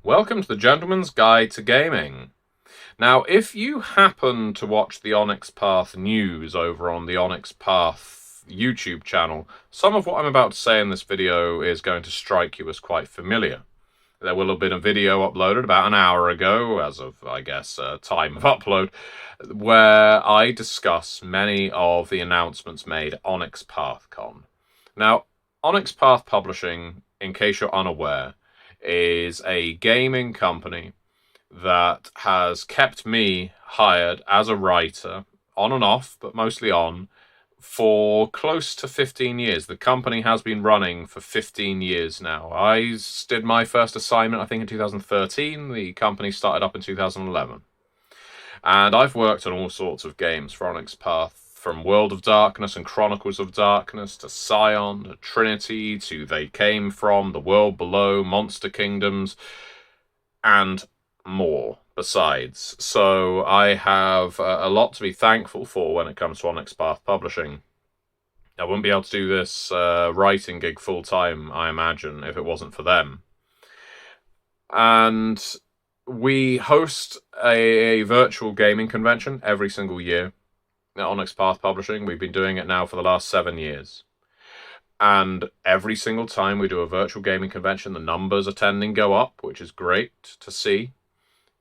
Welcome to the Gentleman's Guide to Gaming. Now, if you happen to watch the Onyx Path news over on the Onyx Path YouTube channel, some of what I'm about to say in this video is going to strike you as quite familiar. There will have been a video uploaded about an hour ago, as of, I guess, time of upload, where I discuss many of the announcements made at Onyx Path Con. Now, Onyx Path Publishing, in case you're unaware, is a gaming company that has kept me hired as a writer, on and off, but mostly on, for close to 15 years. The company has been running for 15 years now. I did my first assignment, I think, in 2013. The company started up in 2011. And I've worked on all sorts of games for Onyx Path, from World of Darkness and Chronicles of Darkness, to Scion, to Trinity, to They Came From, The World Below, Monster Kingdoms, and more besides. So I have a lot to be thankful for when it comes to Onyx Path Publishing. I wouldn't be able to do this writing gig full-time, I imagine, if it wasn't for them. And we host a virtual gaming convention every single year at Onyx Path Publishing. We've been doing it now for the last 7 years. And every single time we do a virtual gaming convention, the numbers attending go up, which is great to see.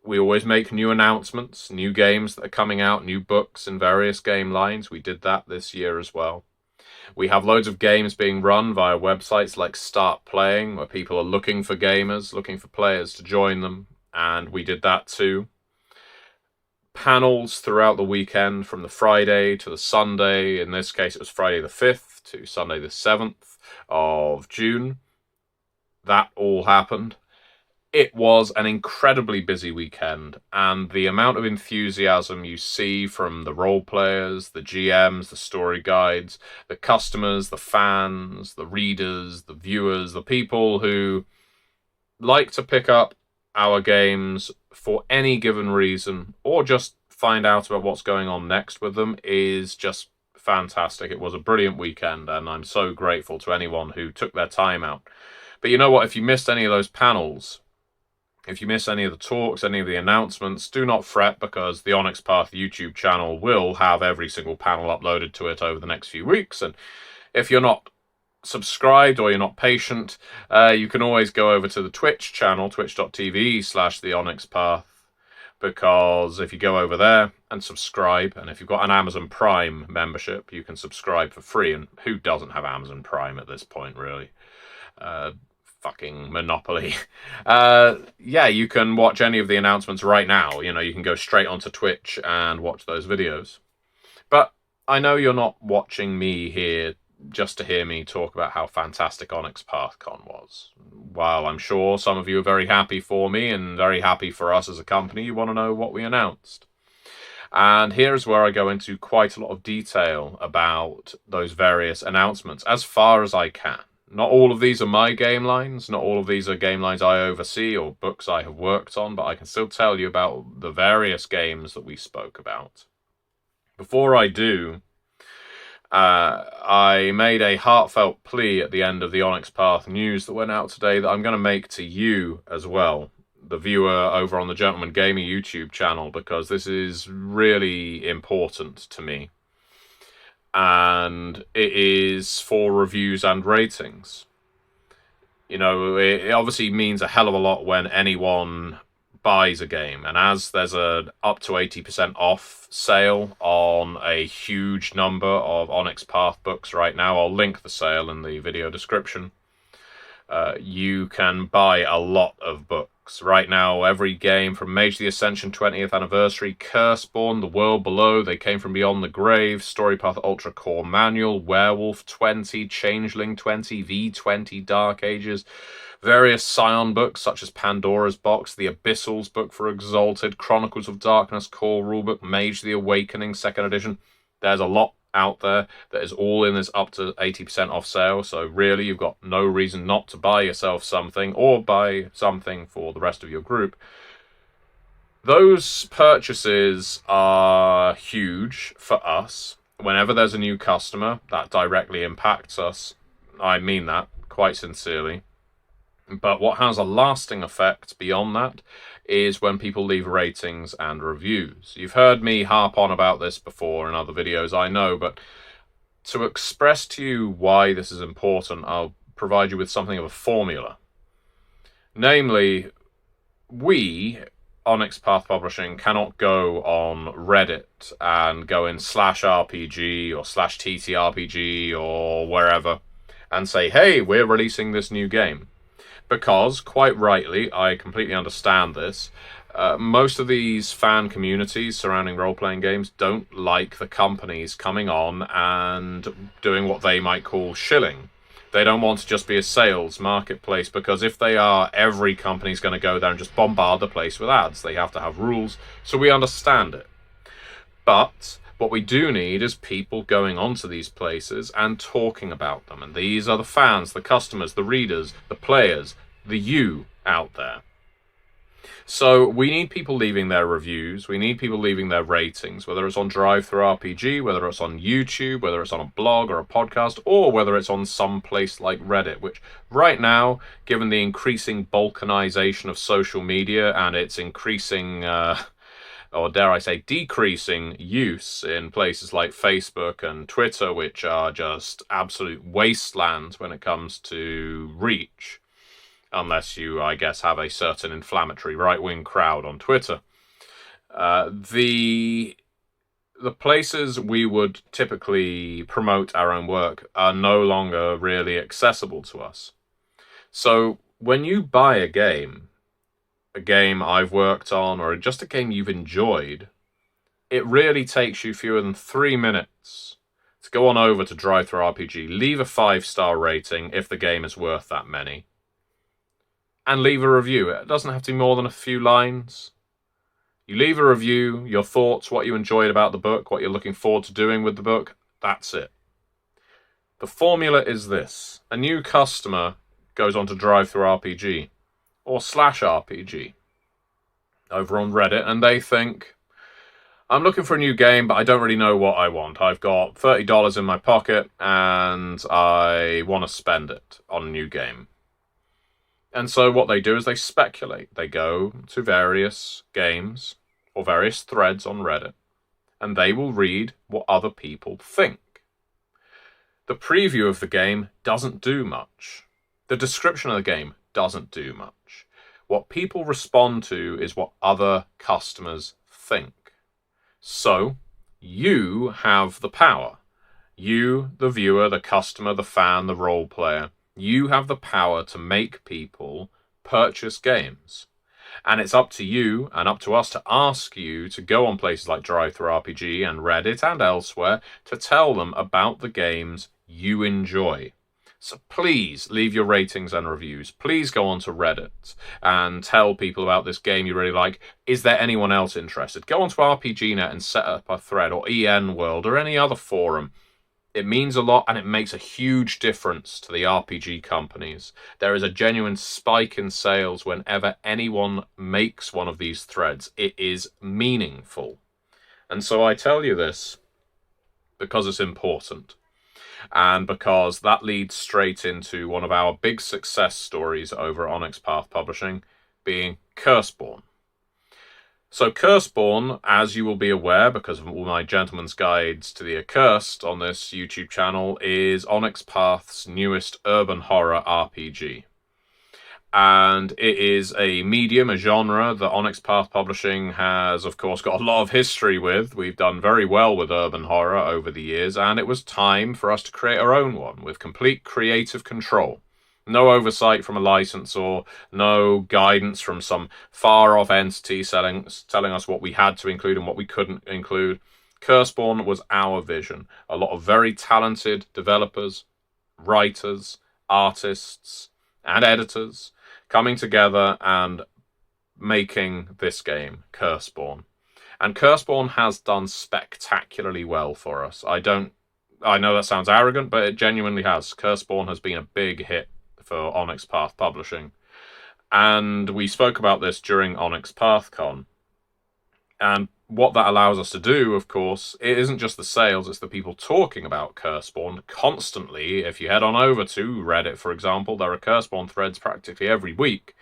We always make new announcements, new games that are coming out, new books in various game lines. We did that this year as well. We have loads of games being run via websites like Start Playing, where people are looking for gamers, looking for players to join them, and we did that too. Panels throughout the weekend, from the Friday to the Sunday. In this case, it was Friday the 5th to Sunday the 7th of June. That all happened. It was an incredibly busy weekend, and the amount of enthusiasm you see from the role players, the GMs, the story guides, the customers, the fans, the readers, the viewers, the people who like to pick up our games for any given reason, or just find out about what's going on next with them, is just fantastic. It was a brilliant weekend, and I'm so grateful to anyone who took their time out. But you know what? If you missed any of those panels, if you miss any of the talks, any of the announcements, do not fret, because the Onyx Path YouTube channel will have every single panel uploaded to it over the next few weeks. And if you're not subscribed or you're not patient, you can always go over to the Twitch channel, twitch.tv/the Onyx Path, because if you go over there and subscribe, and if you've got an Amazon Prime membership, you can subscribe for free. And who doesn't have Amazon Prime at this point, really? Fucking monopoly. Yeah, you can watch any of the announcements right now. You know, you can go straight onto Twitch and watch those videos. But I know you're not watching me here just to hear me talk about how fantastic Onyx Path Con was. While I'm sure some of you are very happy for me and very happy for us as a company, you want to know what we announced. And here's where I go into quite a lot of detail about those various announcements, as far as I can. Not all of these are my game lines, not all of these are game lines I oversee or books I have worked on, but I can still tell you about the various games that we spoke about. Before I do, I made a heartfelt plea at the end of the Onyx Path news that went out today that I'm going to make to you as well, the viewer over on the Gentleman Gaming YouTube channel, because this is really important to me. And it is for reviews and ratings. You know, it obviously means a hell of a lot when anyone buys a game, and as there's a up to 80% off sale on a huge number of Onyx Path books right now, I'll link the sale in the video description. You can buy a lot of books. Right now, every game from Mage the Ascension 20th Anniversary, Curseborn, The World Below, They Came From Beyond the Grave, Storypath Ultra Core Manual, Werewolf 20, Changeling 20, V20, Dark Ages, various Scion books such as Pandora's Box, The Abyssals book for Exalted, Chronicles of Darkness Core Rulebook, Mage the Awakening 2nd Edition. There's a lot out there that is all in this up to 80% off sale, so really you've got no reason not to buy yourself something, or buy something for the rest of your group. Those purchases are huge for us. Whenever there's a new customer, that directly impacts us. I mean that quite sincerely. But what has a lasting effect beyond that is when people leave ratings and reviews. You've heard me harp on about this before in other videos, I know, but to express to you why this is important, I'll provide you with something of a formula. Namely, we, Onyx Path Publishing, cannot go on Reddit and go in /RPG or /TTRPG or wherever and say, hey, we're releasing this new game. Because, quite rightly, I completely understand this, most of these fan communities surrounding role-playing games don't like the companies coming on and doing what they might call shilling. They don't want to just be a sales marketplace, because if they are, every company's going to go there and just bombard the place with ads. They have to have rules, so we understand it. But what we do need is people going onto these places and talking about them. And these are the fans, the customers, the readers, the players, the you out there. So we need people leaving their reviews. We need people leaving their ratings, whether it's on DriveThruRPG, whether it's on YouTube, whether it's on a blog or a podcast, or whether it's on some place like Reddit, which right now, given the increasing balkanization of social media and its increasing or dare I say decreasing use in places like Facebook and Twitter, which are just absolute wastelands when it comes to reach, unless you, I guess, have a certain inflammatory right-wing crowd on Twitter. The places we would typically promote our own work are no longer really accessible to us. So when you buy a game I've worked on, or just a game you've enjoyed, it really takes you fewer than 3 minutes to go on over to DriveThruRPG, leave a 5-star rating if the game is worth that many, and leave a review. It doesn't have to be more than a few lines. You leave a review, your thoughts, what you enjoyed about the book, what you're looking forward to doing with the book, that's it. The formula is this. A new customer goes on to DriveThruRPG or /RPG over on Reddit, and they think, I'm looking for a new game, but I don't really know what I want. I've got $30 in my pocket, and I want to spend it on a new game. And so what they do is they speculate. They go to various games or various threads on Reddit, and they will read what other people think. The preview of the game doesn't do much. The description of the game doesn't do much. What people respond to is what other customers think. So, you have the power. You, the viewer, the customer, the fan, the role player, you have the power to make people purchase games. And it's up to you and up to us to ask you to go on places like DriveThruRPG and Reddit and elsewhere to tell them about the games you enjoy. So please leave your ratings and reviews. Please go onto Reddit and tell people about this game you really like. Is there anyone else interested? Go onto RPGNet and set up a thread, or EN World, or any other forum. It means a lot, and it makes a huge difference to the RPG companies. There is a genuine spike in sales whenever anyone makes one of these threads. It is meaningful. And so I tell you this because it's important. And because that leads straight into one of our big success stories over at Onyx Path Publishing, being Curseborn. So Curseborn, as you will be aware because of all my gentleman's guides to the accursed on this YouTube channel, is Onyx Path's newest urban horror RPG. And it is a medium, a genre that Onyx Path Publishing has, of course, got a lot of history with. We've done very well with urban horror over the years, and it was time for us to create our own one with complete creative control. No oversight from a licensor, no guidance from some far-off entity telling us what we had to include and what we couldn't include. Curseborn was our vision. A lot of very talented developers, writers, artists, and editors coming together and making this game, Curseborn. And Curseborn has done spectacularly well for us. I know that sounds arrogant, but it genuinely has. Curseborn has been a big hit for Onyx Path Publishing. And we spoke about this during Onyx Path Con. And what that allows us to do, of course, it isn't just the sales, it's the people talking about Curseborn constantly. If you head on over to Reddit, for example, there are Curseborn threads practically every week.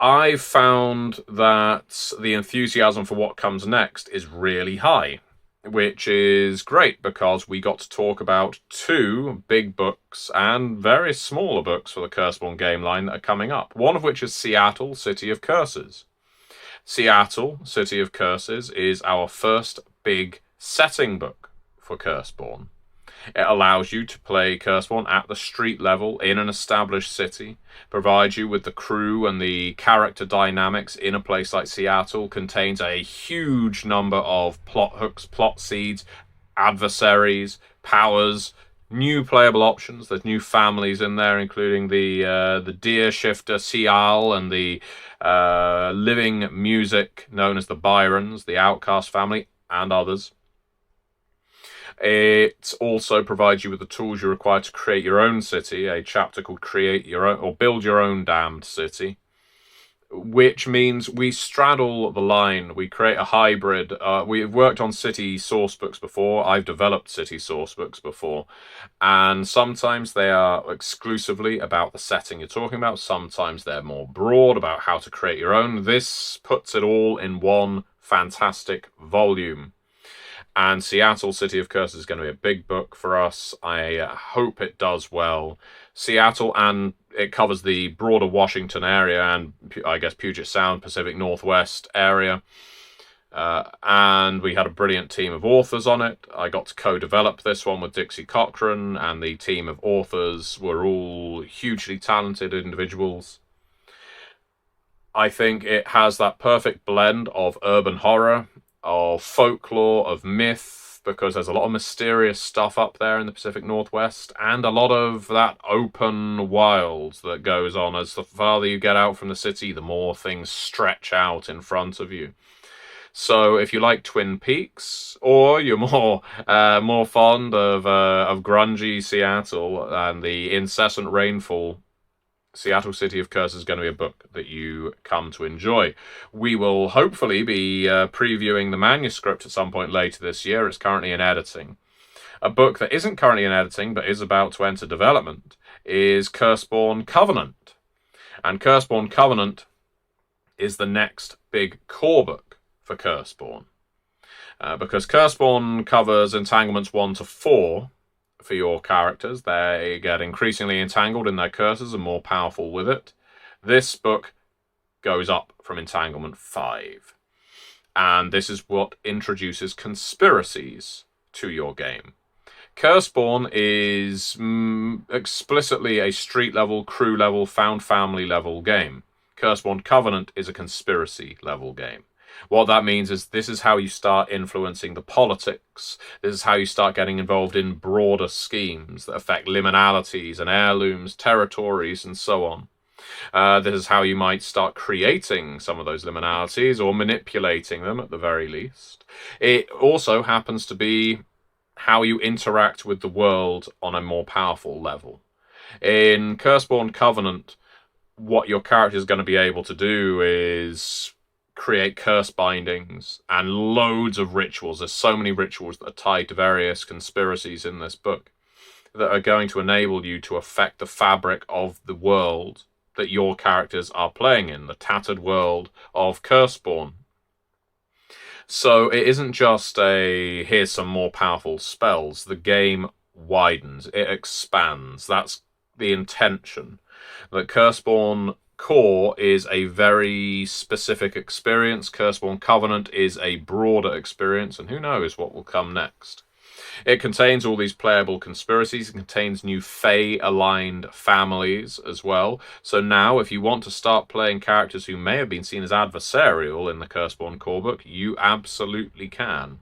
I've found that the enthusiasm for what comes next is really high, which is great because we got to talk about 2 big books and various smaller books for the Curseborn game line that are coming up, one of which is Seattle, City of Curses. Seattle, City of Curses, is our first big setting book for Curseborn. It allows you to play Curseborn at the street level in an established city, provides you with the crew and the character dynamics in a place like Seattle, contains a huge number of plot hooks, plot seeds, adversaries, powers, new playable options. There's new families in there, including the deer shifter Cial and the living music known as the Byrons, the Outcast family, and others. It also provides you with the tools you require to create your own city, a chapter called Create Your Own, or Build Your Own Damned City, which means we straddle the line. We create a hybrid. We've worked on city sourcebooks before. I've developed city sourcebooks before. And sometimes they are exclusively about the setting you're talking about. Sometimes they're more broad about how to create your own. This puts it all in one fantastic volume. And Seattle, City of Curses is going to be a big book for us. I hope it does well. Seattle, and it covers the broader Washington area and I guess Puget Sound, Pacific Northwest area. And we had a brilliant team of authors on it. I got to co-develop this one with Dixie Cochran, and the team of authors were all hugely talented individuals. I think it has that perfect blend of urban horror, of folklore, of myth, because there's a lot of mysterious stuff up there in the Pacific Northwest, and a lot of that open wild that goes on. As the farther you get out from the city, the more things stretch out in front of you. So if you like Twin Peaks, or you're more fond of grungy Seattle and the incessant rainfall, Seattle City of Curses is going to be a book that you come to enjoy. We will hopefully be previewing the manuscript at some point later this year. It's currently in editing. A book that isn't currently in editing but is about to enter development is Curseborn Covenant. And Curseborn Covenant is the next big core book for Curseborn. Because Curseborn covers entanglements 1 to 4, for your characters. They get increasingly entangled in their curses and more powerful with it. This book goes up from entanglement 5. And this is what introduces conspiracies to your game. Curseborn is explicitly a street level, crew level, found family level game. Curseborn Covenant is a conspiracy level game. What that means is this is how you start influencing the politics. This is how you start getting involved in broader schemes that affect liminalities and heirlooms, territories, and so on. This is how you might start creating some of those liminalities or manipulating them at the very least. It also happens to be how you interact with the world on a more powerful level. In Curseborn Covenant, what your character is going to be able to do is create curse bindings and loads of rituals. There's so many rituals that are tied to various conspiracies in this book that are going to enable you to affect the fabric of the world that your characters are playing in, the tattered world of Curseborn. So it isn't just a, here's some more powerful spells. The game widens, it expands. That's the intention. That Curseborn Core is a very specific experience. Curseborn Covenant is a broader experience, and who knows what will come next. It contains all these playable conspiracies. It contains new Fae-aligned families as well. So now, if you want to start playing characters who may have been seen as adversarial in the Curseborn Core book, you absolutely can.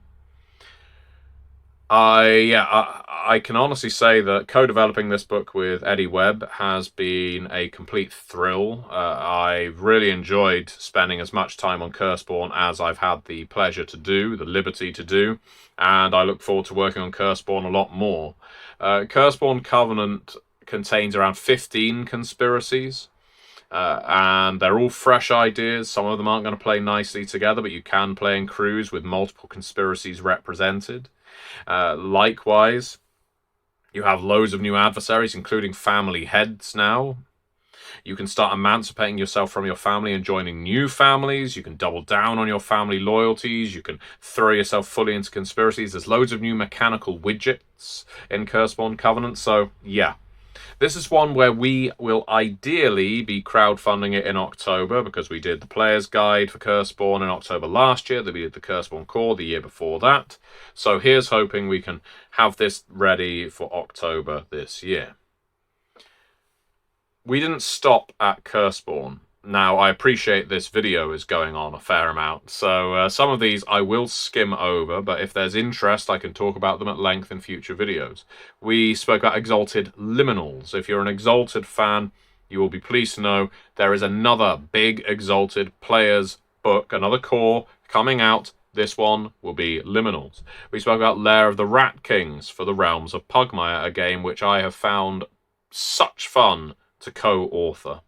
I can honestly say that co-developing this book with Eddie Webb has been a complete thrill. I've really enjoyed spending as much time on Curseborn as I've had the pleasure to do, the liberty to do, and I look forward to working on Curseborn a lot more. Curseborn Covenant contains around 15 conspiracies. And they're all fresh ideas. Some of them aren't going to play nicely together, but you can play in crews with multiple conspiracies represented. Likewise, you have loads of new adversaries, including family heads now. You can start emancipating yourself from your family and joining new families. You can double down on your family loyalties. You can throw yourself fully into conspiracies. There's loads of new mechanical widgets in Curseborn Covenant. So, yeah. This is one where we will ideally be crowdfunding it in October, because we did the Player's Guide for Curseborn in October last year. Then we did the Curseborn Core the year before that. So here's hoping we can have this ready for October this year. We didn't stop at Curseborn. Now, I appreciate this video is going on a fair amount, so some of these I will skim over, but if there's interest, I can talk about them at length in future videos. We spoke about Exalted Liminals. If you're an Exalted fan, you will be pleased to know there is another big Exalted players book, another core, coming out. This one will be Liminals. We spoke about Lair of the Rat Kings for the Realms of Pugmire, a game which I have found such fun to co-author.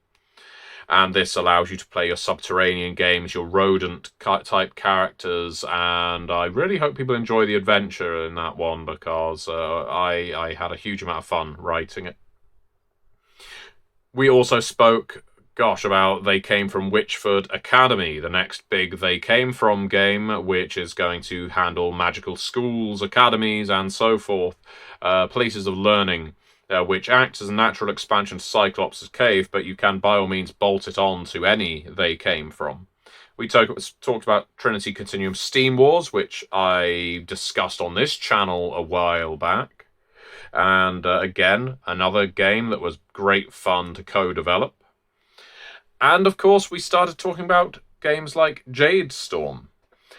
And this allows you to play your subterranean games, your rodent type characters, and I really hope people enjoy the adventure in that one, because I had a huge amount of fun writing it. We also spoke, about They Came From Witchford Academy, the next big They Came From game, which is going to handle magical schools, academies, and so forth, places of learning, which acts as a natural expansion to Cyclops' cave, but you can by all means bolt it on to any They Came From. We talked about Trinity Continuum Steam Wars, which I discussed on this channel a while back. And again, another game that was great fun to co-develop. And of course, we started talking about games like Jade Storm.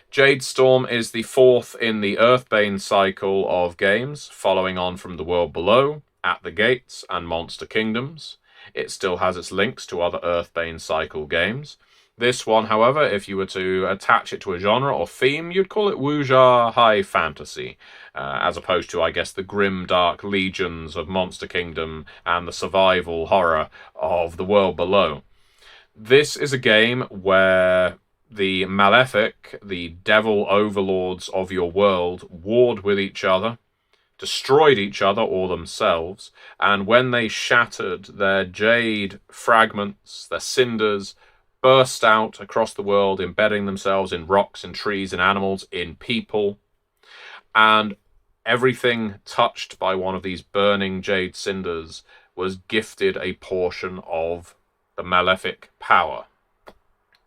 Jade Storm is the fourth in the Earthbane cycle of games, following on from The World Below, At the Gates, and Monster Kingdoms. It still has its links to other Earthbane cycle games. This one, however, if you were to attach it to a genre or theme, you'd call it Wuxia High Fantasy, as opposed to, I guess, the grim dark legions of Monster Kingdom and the survival horror of The World Below. This is a game where the Malefic, the devil overlords of your world, warred with each other, destroyed each other or themselves, and when they shattered, their jade fragments, their cinders, burst out across the world, embedding themselves in rocks and trees and animals, in people, and everything touched by one of these burning jade cinders was gifted a portion of the malefic power.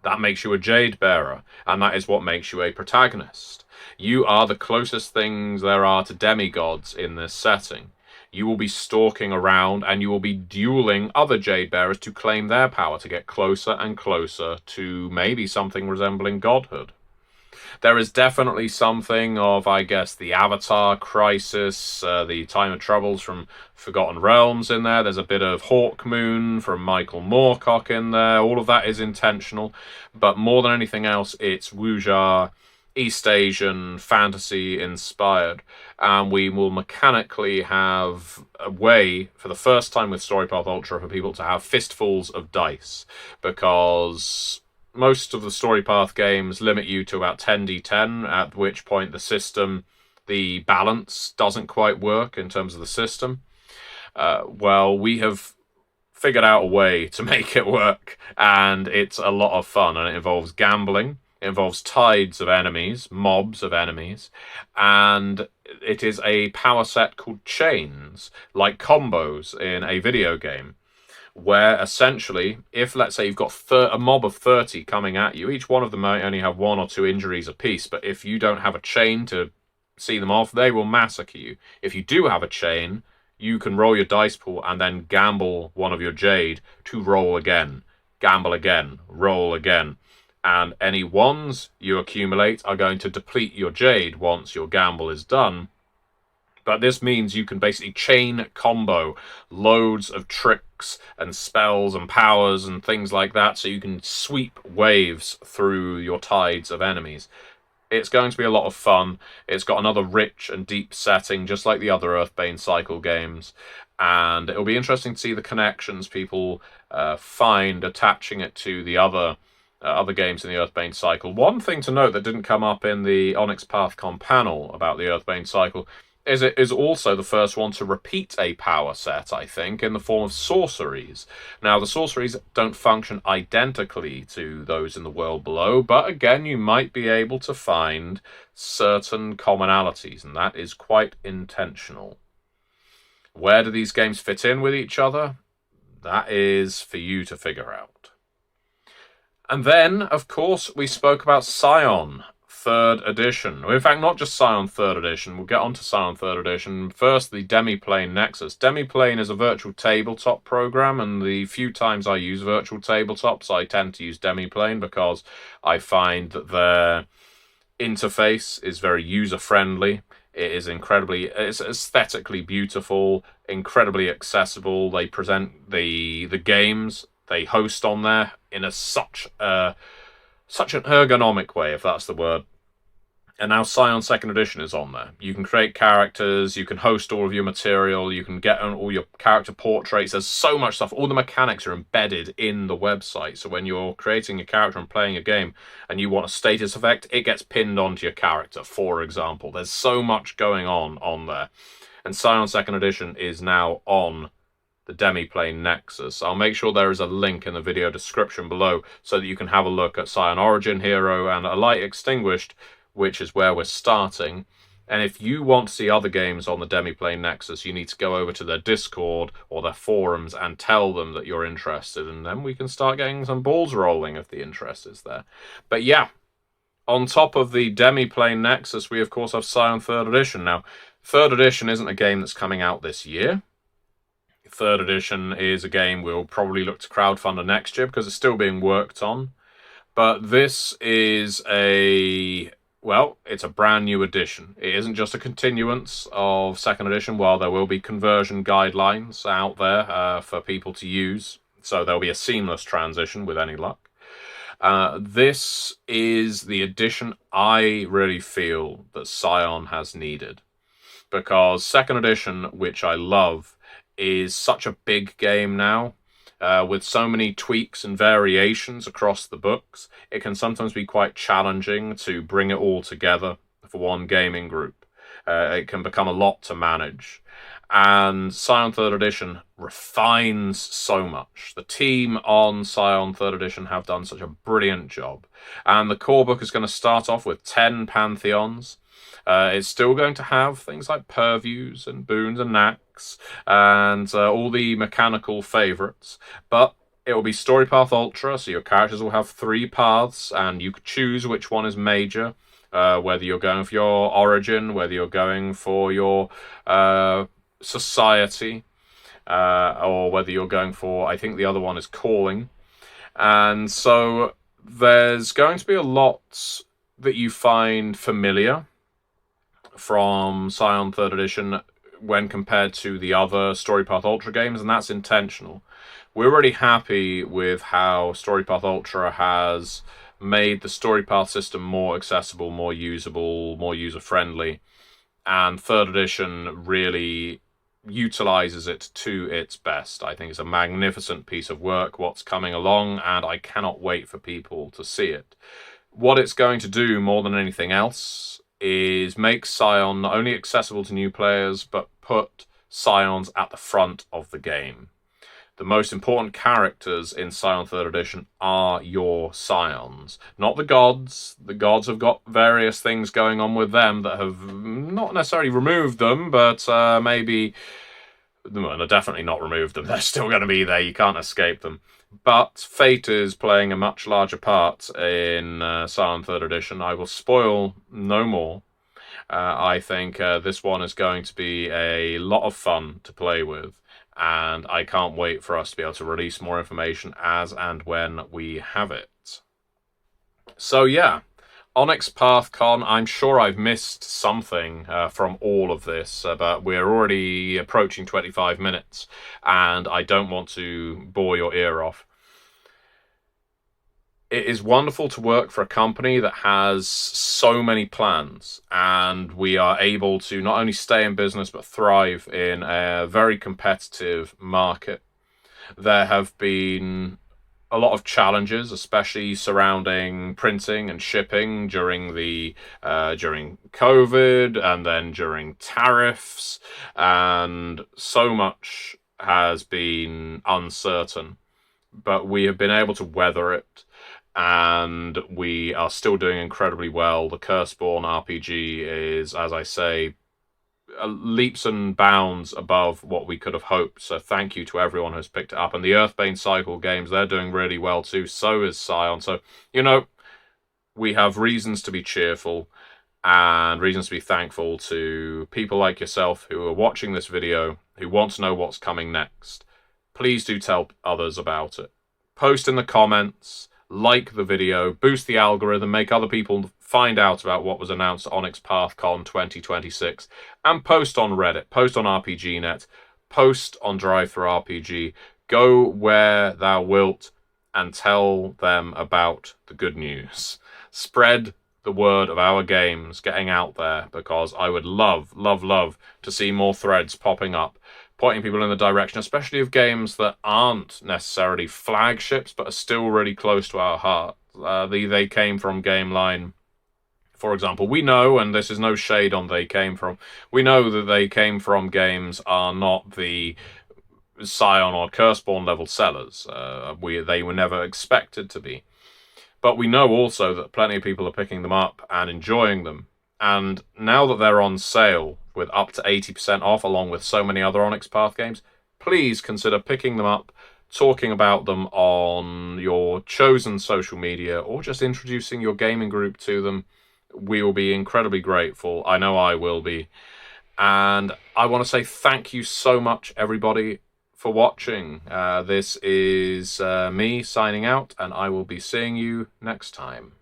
That makes you a jade bearer, and that is what makes you a protagonist. You are the closest things there are to demigods in this setting. You will be stalking around, and you will be dueling other jade bearers to claim their power, to get closer and closer to maybe something resembling godhood. There is definitely something of, I guess, the Avatar Crisis, the Time of Troubles from Forgotten Realms in there. There's a bit of Hawkmoon from Michael Moorcock in there. All of that is intentional. But more than anything else, it's Wuxia, East Asian, fantasy inspired. And we will mechanically have a way, for the first time with Storypath Ultra, for people to have fistfuls of dice. Because most of the Storypath games limit you to about 10d10, at which point the system, the balance doesn't quite work in terms of the system. Well, we have figured out a way to make it work, and it's a lot of fun, and it involves gambling, it involves tides of enemies, mobs of enemies, and it is a power set called chains, like combos in a video game, where essentially, if let's say you've got a mob of 30 coming at you, each one of them might only have 1 or 2 injuries apiece, but if you don't have a chain to see them off, they will massacre you. If you do have a chain, you can roll your dice pool and then gamble one of your jade to roll again, gamble again, roll again. And any ones you accumulate are going to deplete your jade once your gamble is done. But this means you can basically chain combo loads of tricks and spells and powers and things like that, so you can sweep waves through your tides of enemies. It's going to be a lot of fun. It's got another rich and deep setting, just like the other Earthbane cycle games. And it'll be interesting to see the connections people find attaching it to the other games in the Earthbane cycle. One thing to note that didn't come up in the Onyx Path Con panel about the Earthbane cycle is it is also the first one to repeat a power set, I think, in the form of sorceries. Now, the sorceries don't function identically to those in the world below, but again, you might be able to find certain commonalities, and that is quite intentional. Where do these games fit in with each other? That is for you to figure out. And then, of course, we spoke about Scion 3rd Edition. In fact, not just Scion 3rd Edition. We'll get on to Scion 3rd Edition. First, the Demiplane Nexus. Demiplane is a virtual tabletop program, and the few times I use virtual tabletops, I tend to use Demiplane because I find that their interface is very user-friendly. It's aesthetically beautiful, incredibly accessible. They present the games they host on there in such an ergonomic way, if that's the word. And now Scion 2nd Edition is on there. You can create characters, you can host all of your material, you can get on all your character portraits. There's so much stuff. All the mechanics are embedded in the website. So when you're creating a character and playing a game and you want a status effect, it gets pinned onto your character, for example. There's so much going on there. And Scion 2nd Edition is now on the Demiplane Nexus. I'll make sure there is a link in the video description below so that you can have a look at Scion Origin Hero and A Light Extinguished, which is where we're starting. And if you want to see other games on the Demiplane Nexus, you need to go over to their Discord or their forums and tell them that you're interested, and then we can start getting some balls rolling if the interest is there. But yeah, on top of the Demiplane Nexus, we of course have Scion 3rd Edition. Now, 3rd Edition isn't a game that's coming out this year. 3rd Edition is a game we'll probably look to crowdfund next year because it's still being worked on. But this is it's a brand new edition. It isn't just a continuance of 2nd Edition, while there will be conversion guidelines out there for people to use. So there'll be a seamless transition with any luck. This is the edition I really feel that Scion has needed. Because 2nd Edition, which I love, is such a big game now, with so many tweaks and variations across the books. It can sometimes be quite challenging to bring it all together for one gaming group. It can become a lot to manage. And Scion 3rd Edition refines so much. The team on Scion 3rd Edition have done such a brilliant job. And the core book is going to start off with 10 pantheons. It's still going to have things like purviews and boons and knacks and all the mechanical favourites, but it will be Story Path Ultra, so your characters will have 3 paths, and you can choose which one is major, whether you're going for your origin, whether you're going for your society, or whether you're going for, I think the other one is calling. And so there's going to be a lot that you find familiar from Scion 3rd Edition when compared to the other Story Path Ultra games, and that's intentional. We're really happy with how Story Path Ultra has made the Story Path system more accessible, more usable, more user-friendly, and 3rd Edition really utilizes it to its best. I think it's a magnificent piece of work, what's coming along, and I cannot wait for people to see it. What it's going to do more than anything else is make Scion not only accessible to new players, but put Scions at the front of the game. The most important characters in Scion 3rd Edition are your Scions, not the gods. The gods have got various things going on with them that have not necessarily removed them, but maybe... Well, they're definitely not removed them. They're still going to be there. You can't escape them. But Fate is playing a much larger part in Scion 3rd Edition. I will spoil no more. I think this one is going to be a lot of fun to play with, and I can't wait for us to be able to release more information as and when we have it. So yeah, Onyx Path Con, I'm sure I've missed something from all of this, but we're already approaching 25 minutes, and I don't want to bore your ear off. It is wonderful to work for a company that has so many plans, and we are able to not only stay in business, but thrive in a very competitive market. There have been a lot of challenges, especially surrounding printing and shipping during COVID and then during tariffs, and so much has been uncertain. But we have been able to weather it, and we are still doing incredibly well. The Curseborn RPG is, as I say, leaps and bounds above what we could have hoped. So thank you to everyone who's picked it up. And the Earthbane Cycle games, they're doing really well too. So is Scion. So, we have reasons to be cheerful and reasons to be thankful to people like yourself who are watching this video, who want to know what's coming next. Please do tell others about it. Post in the comments, like the video, boost the algorithm, make other people find out about what was announced at Onyx Path Con 2026, and post on Reddit, post on RPGNet, post on DriveThruRPG. Go where thou wilt and tell them about the good news. Spread the word of our games getting out there, because I would love, love, love to see more threads popping up, pointing people in the direction, especially of games that aren't necessarily flagships, but are still really close to our heart. They came from Gameline, for example. We know, and this is no shade on They Came From, we know that They Came From games are not the Scion or Curseborn level sellers. They were never expected to be. But we know also that plenty of people are picking them up and enjoying them. And now that they're on sale with up to 80% off, along with so many other Onyx Path games, please consider picking them up, talking about them on your chosen social media, or just introducing your gaming group to them. We will be incredibly grateful. I know I will be. And I want to say thank you so much, everybody, for watching. This is me signing out, and I will be seeing you next time.